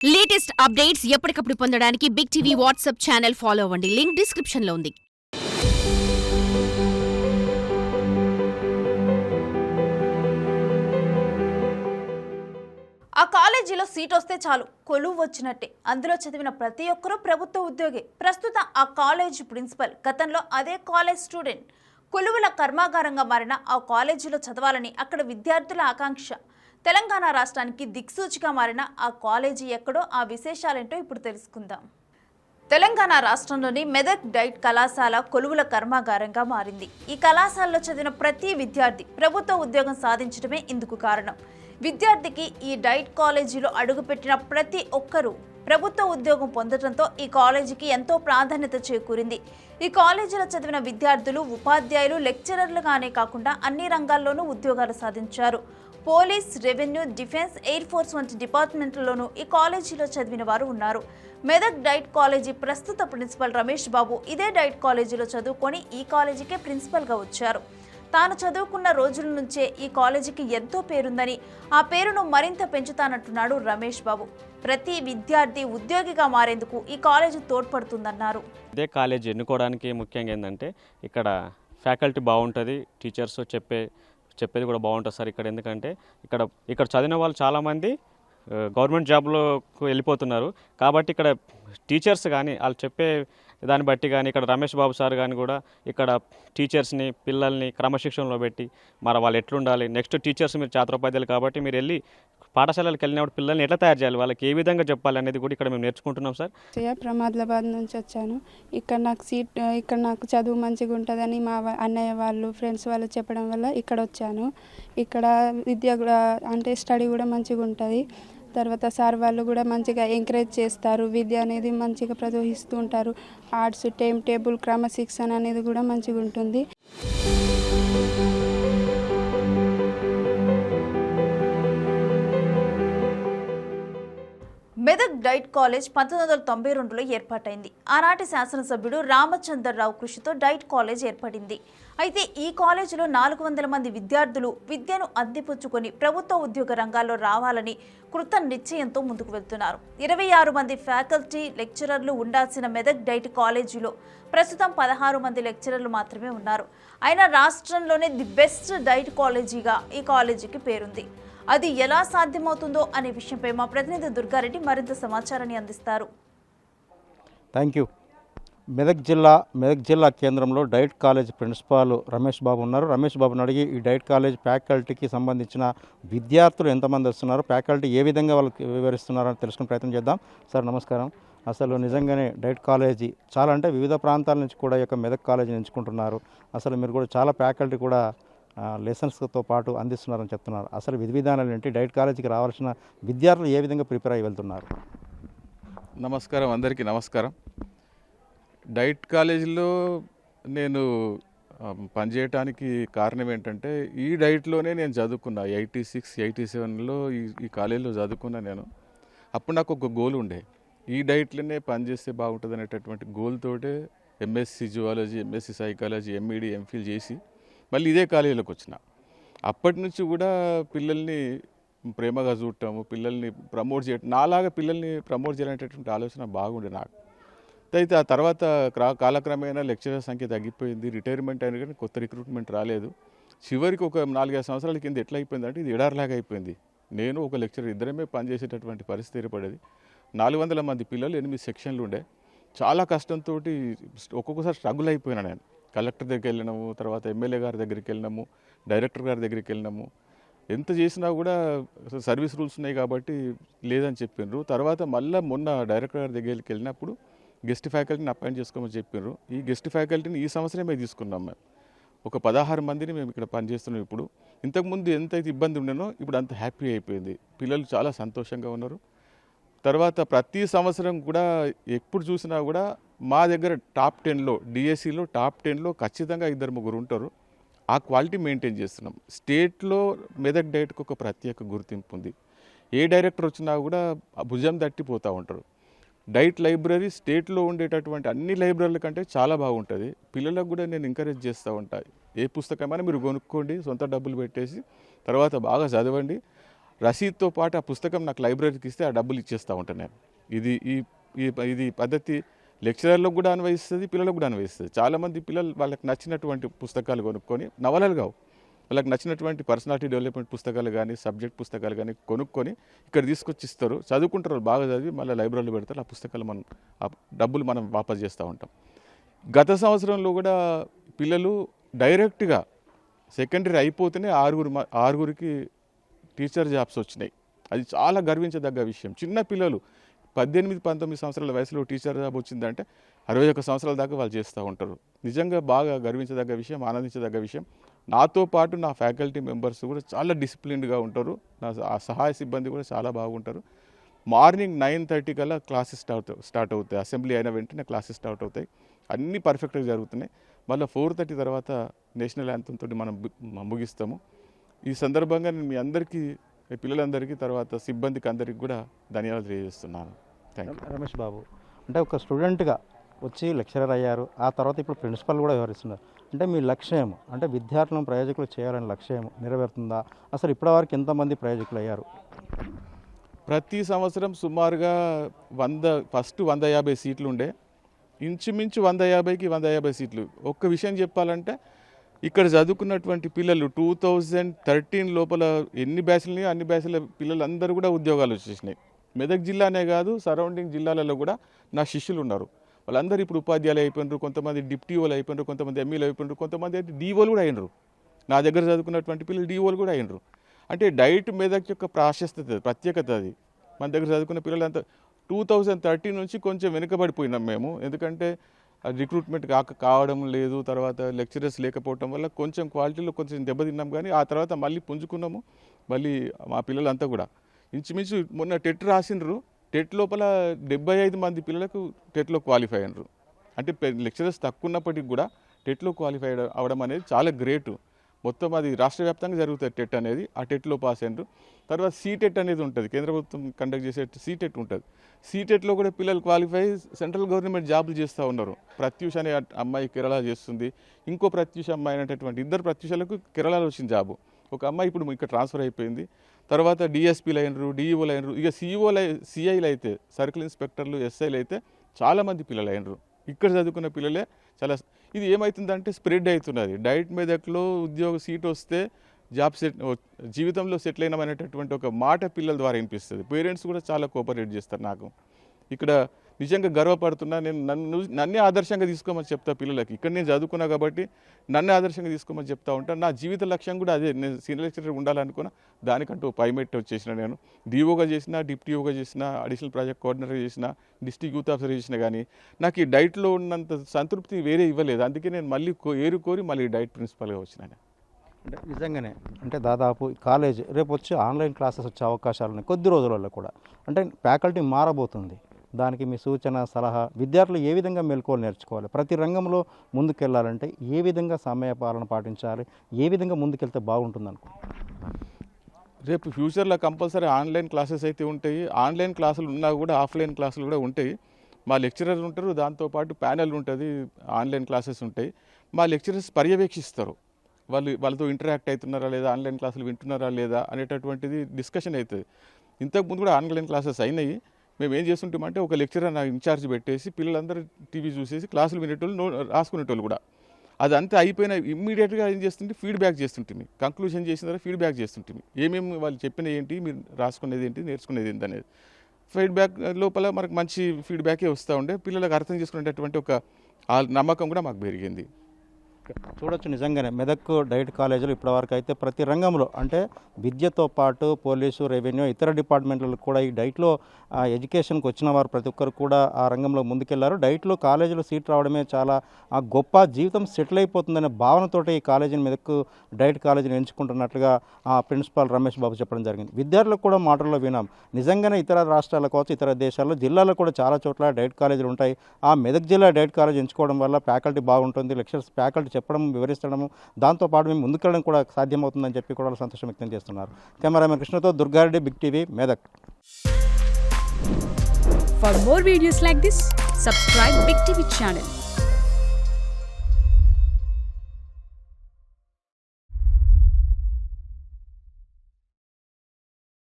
Latest updates ఎప్పటికప్పుడు పొందడానికి big TV WhatsApp channel follow అవ్వండి. లింక్ డిస్క్రిప్షన్ లో ఉంది. ఆ కాలేజీలో సీట్ వస్తే చాలు, కొలువు వచ్చినట్టే. అందులో చదివిన ప్రతి ఒక్కరూ ప్రభుత్వ ఉద్యోగి. ప్రస్తుతం ఆ కాలేజ్ ప్రిన్సిపల్ గతంలో అదే కాలేజ్ స్టూడెంట్. కొలువుల కర్మాగారంగా మారిన ఆ కాలేజీలో చదవాలని అక్కడ విద్యార్థుల ఆకాంక్ష. తెలంగాణ రాష్ట్రానికి దిక్సూచిగా మారిన ఆ కాలేజీ ఎక్కడో, ఆ విశేషాలేంటో ఇప్పుడు తెలుసుకుందాం. తెలంగాణ రాష్ట్రంలోని మెదక్ డైట్ కళాశాల కొలువుల కర్మాగారంగా మారింది. ఈ కళాశాలలో చదివిన ప్రతి విద్యార్థి ప్రభుత్వ ఉద్యోగం సాధించడమే ఇందుకు కారణం. విద్యార్థికి ఈ డైట్ కాలేజీలో అడుగుపెట్టిన ప్రతి ఒక్కరూ ప్రభుత్వ ఉద్యోగం పొందడంతో ఈ కాలేజీకి ఎంతో ప్రాధాన్యత చేకూరింది. ఈ కాలేజీలో చదివిన విద్యార్థులు ఉపాధ్యాయులు, లెక్చరర్లుగానే కాకుండా అన్ని రంగాల్లోనూ ఉద్యోగాలు సాధించారు. Police, revenue, defence, air force వంటి డిపార్ట్మెంట్లలోనూ ఈ కాలేజీలో చదివిన వారు ఉన్నారు. మెదక్ డైట్ కాలేజీ ప్రస్తుత ప్రిన్సిపల్ రమేష్ బాబు ఇదే డైట్ కాలేజీలో చదువుకొని ఈ కాలేజీకే ప్రిన్సిపల్గా వచ్చారు. తాను చదువుకున్న రోజుల నుంచే ఈ కాలేజీకి ఎంతో పేరుందని, ఆ పేరును మరింత పెంచుతానంటున్నాడు రమేష్ బాబు. ప్రతి విద్యార్థి ఉద్యోగిగా మారేందుకు ఈ కాలేజీ తోడ్పడుతుందన్నారు. ఇదే కాలేజీ ఎన్నుకోవడానికి ముఖ్యంగా ఏంటంటే ఇక్కడ ఫ్యాకల్టీ బాగుంటుంది, టీచర్స్ చెప్పేది కూడా బాగుంటుంది సార్ ఇక్కడ. ఎందుకంటే ఇక్కడ చదివిన వాళ్ళు చాలామంది గవర్నమెంట్ జాబ్లోకి వెళ్ళిపోతున్నారు. కాబట్టి ఇక్కడ టీచర్స్ కానీ వాళ్ళు చెప్పే దాన్ని బట్టి కానీ ఇక్కడ రమేష్ బాబు సార్ కానీ కూడా ఇక్కడ టీచర్స్ని, పిల్లల్ని క్రమశిక్షణలో పెట్టి మరి వాళ్ళు ఎట్లుండాలి, నెక్స్ట్ టీచర్స్ మీరు ఛాత్రోపాధ్యాయులు కాబట్టి మీరు వెళ్ళి పాఠశాలలకు వెళ్ళినప్పుడు పిల్లల్ని ఎట్లా తయారు చేయాలి, వాళ్ళకి ఏ విధంగా చెప్పాలి అనేది కూడా ఇక్కడ మేము నేర్చుకుంటున్నాం సార్. ప్రమాదాబాద్ నుంచి వచ్చాను. ఇక్కడ నాకు చదువు మంచిగా ఉంటుందని మా అన్నయ్య వాళ్ళు, ఫ్రెండ్స్ వాళ్ళు చెప్పడం వల్ల ఇక్కడ వచ్చాను. ఇక్కడ విద్య కూడా అంటే స్టడీ కూడా మంచిగా ఉంటుంది. తర్వాత సార్ వాళ్ళు కూడా మంచిగా ఎంకరేజ్ చేస్తారు. విద్య అనేది మంచిగా ప్రోత్సహిస్తూ ఉంటారు. ఆర్ట్స్, టైం టేబుల్, క్రమశిక్షణ అనేది కూడా మంచిగా ఉంటుంది. మెదక్ డైట్ కాలేజ్ 1992లో ఏర్పాటైంది. ఆనాటి శాసనసభ్యుడు రామచంద్రరావు కృషితో డైట్ కాలేజ్ ఏర్పడింది. అయితే ఈ కాలేజీలో 400 మంది విద్యార్థులు విద్యను అందిపుచ్చుకొని ప్రభుత్వ ఉద్యోగ రంగాల్లో రావాలని కృత నిశ్చయంతో ముందుకు వెళ్తున్నారు. 26 మంది ఫ్యాకల్టీ, లెక్చరర్లు ఉండాల్సిన మెదక్ డైట్ కాలేజీలో ప్రస్తుతం 16 మంది లెక్చరర్లు మాత్రమే ఉన్నారు. అయినా రాష్ట్రంలోనే ది బెస్ట్ డైట్ కాలేజీగా ఈ కాలేజీకి పేరుంది. అది ఎలా సాధ్యమవుతుందో అనే విషయంపై మా ప్రతినిధి దుర్గారెడ్డి మరింత సమాచారాన్ని అందిస్తారు. Thank you. మెదక్ జిల్లా కేంద్రంలో diet college principal Ramesh Babu ఉన్నారు. రమేష్ బాబుని అడిగి ఈ డైట్ కాలేజ్ ఫ్యాకల్టీకి సంబంధించిన విద్యార్థులు ఎంతమంది వస్తున్నారు, ఫ్యాకల్టీ ఏ విధంగా వాళ్ళకి వివరిస్తున్నారని తెలుసుకునే ప్రయత్నం చేద్దాం. సార్ నమస్కారం. అసలు నిజంగానే డైట్ కాలేజీ చాలా అంటే వివిధ ప్రాంతాల నుంచి కూడా ఈ యొక్క మెదక్ కాలేజీని ఎంచుకుంటున్నారు. అసలు మీరు కూడా చాలా ఫ్యాకల్టీ కూడా లెసన్స్తో పాటు అందిస్తున్నారని చెప్తున్నారు. అసలు విధి విధానాలు ఏంటి, డైట్ కాలేజీకి రావాల్సిన విద్యార్థులు ఏ విధంగా ప్రిపేర్ అయ్యి వెళ్తున్నారు? నమస్కారం, అందరికీ నమస్కారం. డైట్ కాలేజీలో నేను పనిచేయటానికి కారణం ఏంటంటే ఈ డైట్లోనే నేను చదువుకున్నా. 86, 87లో ఈ కాలేజీలో చదువుకున్నా నేను. అప్పుడు నాకు ఒక గోల్ ఉండే, ఈ డైట్లోనే పనిచేస్తే బాగుంటుంది అనేటటువంటి గోల్ తోటే MSc zoology, MSc psychology, MEd, MPhil చేసి మళ్ళీ ఇదే కాలేజీలోకి వచ్చిన. అప్పటి నుంచి కూడా పిల్లల్ని ప్రేమగా చూడటము, పిల్లల్ని ప్రమోట్ చేయటం, నాలాగా పిల్లల్ని ప్రమోట్ చేయాలనేటటువంటి ఆలోచన బాగుండే నాకు. అయితే ఆ తర్వాత కాలక్రమేణా లెక్చరర్ సంఖ్య తగ్గిపోయింది, రిటైర్మెంట్ అయినా కానీ కొత్త రిక్రూట్మెంట్ రాలేదు. చివరికి ఒక 4-5 సంవత్సరాల కింద ఎట్లా అయిపోయిందంటే ఇది ఎడారిలాగా అయిపోయింది. నేను ఒక లెక్చరర్ ఇద్దరమే పనిచేసేటటువంటి పరిస్థితి ఏర్పడేది. 400 మంది పిల్లలు, 8 సెక్షన్లు ఉండే. చాలా కష్టంతో ఒక్కొక్కసారి స్ట్రగుల్ అయిపోయినా నేను. కలెక్టర్ దగ్గరికి వెళ్ళినాము, తర్వాత ఎమ్మెల్యే గారి దగ్గరికి వెళ్ళినాము, డైరెక్టర్ గారి దగ్గరికి వెళ్ళినాము. ఎంత చేసినా కూడా సర్వీస్ రూల్స్ ఉన్నాయి కాబట్టి లేదని చెప్పిండ్రు. తర్వాత మళ్ళీ మొన్న డైరెక్టర్ గారి దగ్గరికి వెళ్ళినప్పుడు గెస్ట్ ఫ్యాకల్టీని అపాయింట్ చేసుకోమని చెప్పిండ్రు. ఈ గెస్ట్ ఫ్యాకల్టీని ఈ సంవత్సరమే తీసుకున్నాం మేము. ఒక 16 మందిని మేము ఇక్కడ పనిచేస్తున్నాం. ఇప్పుడు ఇంతకుముందు ఎంతైతే ఇబ్బంది ఉండేనో ఇప్పుడు అంత హ్యాపీ అయిపోయింది. పిల్లలు చాలా సంతోషంగా ఉన్నారు. తర్వాత ప్రతి సంవత్సరం కూడా ఎప్పుడు చూసినా కూడా మా దగ్గర టాప్ 10లో, డిఎస్సిలో టాప్ 10లో ఖచ్చితంగా 2-3 ఉంటారు. ఆ క్వాలిటీ మెయింటైన్ చేస్తున్నాం. స్టేట్లో మెదక్ డైట్కి ఒక ప్రత్యేక గుర్తింపు ఉంది. ఏ డైరెక్టర్ వచ్చినా కూడా భుజం తట్టిపోతూ ఉంటారు. డైట్ లైబ్రరీ స్టేట్లో ఉండేటటువంటి అన్ని లైబ్రరీల కంటే చాలా బాగుంటుంది. పిల్లలకు కూడా నేను ఎంకరేజ్ చేస్తూ ఉంటాను, ఏ పుస్తకమైనా మీరు కొనుక్కోండి, సొంత డబ్బులు పెట్టేసి తర్వాత బాగా చదవండి. రసీదుతో పాటు ఆ పుస్తకం నాకు లైబ్రరీకి ఇస్తే ఆ డబ్బులు ఇచ్చేస్తూ ఉంటాను నేను. ఇది పద్ధతి లెక్చరర్లకు కూడా అన్వయిస్తుంది, పిల్లలకు కూడా అన్వయిస్తుంది. చాలామంది పిల్లలు వాళ్ళకి నచ్చినటువంటి పుస్తకాలు కొనుక్కొని, నవలలు కావు, వాళ్ళకి నచ్చినటువంటి పర్సనాలిటీ డెవలప్మెంట్ పుస్తకాలు కానీ సబ్జెక్ట్ పుస్తకాలు కానీ కొనుక్కొని ఇక్కడ తీసుకొచ్చి ఇస్తారు, చదువుకుంటారు, బాగా చదివి మళ్ళీ లైబ్రరీలో పెడతారు. ఆ పుస్తకాలు ఆ డబ్బులు మనం వాపస్ చేస్తూ ఉంటాం. గత సంవత్సరంలో కూడా పిల్లలు డైరెక్ట్గా సెకండరీ అయిపోతేనే ఆరుగురికి టీచర్ జాబ్స్ వచ్చినాయి. అది చాలా గర్వించదగ్గ విషయం. చిన్న పిల్లలు 18-19 సంవత్సరాల వయసులో టీచర్ జాబ్ వచ్చిందంటే 61 సంవత్సరాల దాకా వాళ్ళు చేస్తూ ఉంటారు. నిజంగా బాగా గర్వించదగ్గ విషయం, ఆనందించదగ్గ విషయం. నాతో పాటు నా ఫ్యాకల్టీ మెంబర్స్ కూడా చాలా డిసిప్లిన్డ్గా ఉంటారు. ఆ సహాయ సిబ్బంది కూడా చాలా బాగుంటారు. మార్నింగ్ 9:30 కల్లా క్లాసెస్ స్టార్ట్ అవుతాయి. అసెంబ్లీ అయిన వెంటనే క్లాసెస్ స్టార్ట్ అవుతాయి. అన్నీ పర్ఫెక్ట్గా జరుగుతున్నాయి. మళ్ళీ 4:30 తర్వాత నేషనల్ యాంథమ్ తోటి మనం ముగిస్తాము. ఈ సందర్భంగా నేను మీ అందరికీ, పిల్లలందరికీ, తర్వాత సిబ్బందికి అందరికీ కూడా ధన్యవాదాలు తెలియజేస్తున్నాను. Thank you. రమేష్ బాబు, అంటే ఒక స్టూడెంట్గా వచ్చి లెక్చరర్ అయ్యారు, ఆ తర్వాత ఇప్పుడు ప్రిన్సిపల్ కూడా వ్యవహరిస్తున్నారు. అంటే మీ లక్ష్యం, అంటే విద్యార్థులను ప్రయోజకులు చేయాలనే లక్ష్యం నెరవేరుతుందా? అసలు ఇప్పటివరకు ఎంతమంది ప్రయోజకులు అయ్యారు? ప్రతి సంవత్సరం సుమారుగా 150 సీట్లు ఉండే, ఇంచుమించు 150కి 150 సీట్లు. ఒక్క విషయం చెప్పాలంటే ఇక్కడ చదువుకున్నటువంటి పిల్లలు 2013 లోపల ఎన్ని బ్యాచ్లు అన్ని బ్యాచ్ల పిల్లలందరూ కూడా ఉద్యోగాలు వచ్చేసినాయి. మెదక్ జిల్లానే కాదు, సరౌండింగ్ జిల్లాలలో కూడా నా శిష్యులు ఉన్నారు. వాళ్ళందరూ ఇప్పుడు ఉపాధ్యాయులు అయిపోయినారు, కొంతమంది డిప్టీఓలు అయిపోయినారు, కొంతమంది ఎంఈలు అయిపోయినారు, కొంతమంది అయితే డీఓలు కూడా అయినరు. నా దగ్గర చదువుకున్నటువంటి పిల్లలు డీఓలు కూడా అయినరు. అంటే డైట్ మెదక్ యొక్క ప్రత్యేకత అది. మన దగ్గర చదువుకున్న పిల్లలంతా 2013 నుంచి కొంచెం వెనుకబడిపోయినాం మేము. ఎందుకంటే రిక్రూట్మెంట్ కావడం లేదు, తర్వాత లెక్చరర్స్ లేకపోవడం వల్ల కొంచెం క్వాలిటీలో కొంచెం దెబ్బతిన్నాం. కానీ ఆ తర్వాత మళ్ళీ పుంజుకున్నాము. మళ్ళీ మా పిల్లలంతా కూడా ఇంచుమించు మొన్న టెట్ రాసినారు. టెట్ లోపల 75 మంది పిల్లలకు టెట్లో క్వాలిఫై అయినరు. అంటే లెక్చరర్స్ తక్కువ ఉన్నప్పటికీ కూడా టెట్లో క్వాలిఫై అవ్వడం అనేది చాలా గ్రేటు. మొత్తం అది రాష్ట్ర వ్యాప్తంగా జరుగుతుంది టెట్ అనేది. ఆ టెట్లో పాస్ అయినరు. తర్వాత సీటెట్ అనేది ఉంటుంది, కేంద్ర ప్రభుత్వం కండక్ట్ చేసే సీటెట్ ఉంటుంది. సీటెట్లో కూడా పిల్లలు క్వాలిఫై సెంట్రల్ గవర్నమెంట్ జాబులు చేస్తూ ఉన్నారు. ప్రత్యూష్ అనే అమ్మాయి కేరళ చేస్తుంది, ఇంకో ప్రత్యూష్ అమ్మాయి అనేటటువంటి 2 ప్రత్యూషాలకు కేరళలో వచ్చిన జాబు. ఒక అమ్మాయి ఇప్పుడు ఇక్కడ ట్రాన్స్ఫర్ అయిపోయింది. తర్వాత డిఎస్పీలు అయినరు, డిఈఓలు అయినరు. ఇక సిఐలు అయితే, సర్కిల్ ఇన్స్పెక్టర్లు, ఎస్ఐలు అయితే చాలామంది పిల్లలు అయినరు. ఇక్కడ చదువుకున్న పిల్లలే చాలా. ఇది ఏమవుతుందంటే స్ప్రెడ్ అవుతున్నది. డైట్ మెదక్లో ఉద్యోగ సీట్ వస్తే జాబ్ జీవితంలో సెటిల్ అయినామనేటటువంటి ఒక మాట పిల్లల ద్వారా వినిపిస్తుంది. పేరెంట్స్ కూడా చాలా కోఆపరేట్ చేస్తారు. నాకు ఇక్కడ నిజంగా గర్వపడుతున్నా. నేను నన్నే ఆదర్శంగా తీసుకోమని చెప్తా పిల్లలకి. ఇక్కడ నేను చదువుకున్నా కాబట్టి నన్నే ఆదర్శంగా తీసుకోమని చెప్తా ఉంటాను. నా జీవిత లక్ష్యం కూడా అదే. నేను సీనియర్ లెక్చరర్ ఉండాలనుకున్నా, దానికంటూ పైమెట్ వచ్చేసిన. నేను డిఓగా చేసిన, డిప్టీఓగా చేసిన, అడిషనల్ ప్రాజెక్ట్ కోఆర్డినేటర్ చేసిన, డిస్ట్రిక్ట్ యూత్ ఆఫీసర్ చేసిన. కానీ నాకు ఈ డైట్లో ఉన్నంత సంతృప్తి వేరే ఇవ్వలేదు. అందుకే నేను మళ్ళీ ఏరుకోరి మళ్ళీ డైట్ ప్రిన్సిపల్గా వచ్చినాను. అంటే నిజంగానే, అంటే దాదాపు కాలేజ్ రేపు వచ్చి ఆన్లైన్ క్లాసెస్ వచ్చే అవకాశాలు ఉన్నాయి కొద్ది రోజులలో కూడా. అంటే ఫ్యాకల్టీ మారబోతుంది. దానికి మీ సూచన, సలహా, విద్యార్థులు ఏ విధంగా మెలకువలు నేర్చుకోవాలి, ప్రతి రంగంలో ముందుకెళ్ళాలంటే ఏ విధంగా సమయపాలన పాటించాలి, ఏ విధంగా ముందుకెళ్తే బాగుంటుంది అనుకో? రేపు ఫ్యూచర్లో కంపల్సరీ ఆన్లైన్ క్లాసెస్ అయితే ఉంటాయి. ఆన్లైన్ క్లాసులు ఉన్నా కూడా ఆఫ్లైన్ క్లాసులు కూడా ఉంటాయి. మా లెక్చరర్ ఉంటారు, దాంతోపాటు ప్యానెల్ ఉంటుంది, ఆన్లైన్ క్లాసెస్ ఉంటాయి. మా లెక్చరర్స్ పర్యవేక్షిస్తారు. వాళ్ళతో ఇంటరాక్ట్ అవుతున్నారా లేదా, ఆన్లైన్ క్లాసులు వింటున్నారా లేదా అనేటటువంటిది డిస్కషన్ అవుతుంది. ఇంతకుముందు కూడా ఆన్లైన్ క్లాసెస్ అయినాయి. మేము ఏం చేస్తుంటామంటే ఒక లెక్చరర్ నా ఇన్ఛార్జ్ పెట్టేసి పిల్లలందరూ టీవీ చూసేసి క్లాసులు వినేటోళ్ళు, రాసుకునేటోళ్ళు కూడా. అదంతా అయిపోయిన ఇమ్మీడియట్గా ఏం చేస్తుంటే ఫీడ్బ్యాక్ చేస్తుంటుంది. కంక్లూజన్ చేసిన తర్వాత ఫీడ్బ్యాక్ చేస్తుంటుంది. ఏమేమి వాళ్ళు చెప్పిన ఏంటి, మీరు రాసుకునేది ఏంటి, నేర్చుకునేది ఏంటి అనేది ఫీడ్బ్యాక్ లోపల మనకు మంచి ఫీడ్బ్యాకే వస్తూ ఉండే. పిల్లలకు అర్థం చేసుకునేటటువంటి ఒక నమ్మకం కూడా మాకు పెరిగింది. చూడొచ్చు, నిజంగానే మెదక్ డైట్ కాలేజీలో ఇప్పటివరకు అయితే ప్రతి రంగంలో, అంటే విద్యతో పాటు పోలీసు, రెవెన్యూ, ఇతర డిపార్ట్మెంట్లలో కూడా ఈ డైట్లో ఎడ్యుకేషన్కి వచ్చిన వారు ప్రతి ఒక్కరు కూడా ఆ రంగంలో ముందుకెళ్లారు. డైట్లో కాలేజీలో సీట్ రావడమే చాలా గొప్ప, జీవితం సెటిల్ అయిపోతుందనే భావనతోటి ఈ కాలేజీని మెదక్ డైట్ కాలేజీని ఎంచుకుంటున్నట్లుగా ప్రిన్సిపాల్ రమేష్ బాబు చెప్పడం జరిగింది. విద్యార్థులకు కూడా మాటల్లో వినాం. నిజంగానే ఇతర రాష్ట్రాల కావచ్చు, ఇతర దేశాల్లో, జిల్లాలో కూడా చాలా చోట్ల డైట్ కాలేజీలు ఉంటాయి. ఆ మెదక్ జిల్లా డైట్ కాలేజ్ ఎంచుకోవడం వల్ల ఫ్యాకల్టీ బాగుంటుంది, లెక్చరర్స్ ఫ్యాకల్టీ చెప్పడం, వివరించడము, దాంతోపాటు మేము ముందుకెళ్ళడం కూడా సాధ్యమవుతుందని చెప్పి కూడా సంతోషం వ్యక్తం చేస్తున్నారు. కెమెరామెన్ కృష్ణతో Durgareddy, big TV, Medak. For more videos like this, subscribe Big TV channel.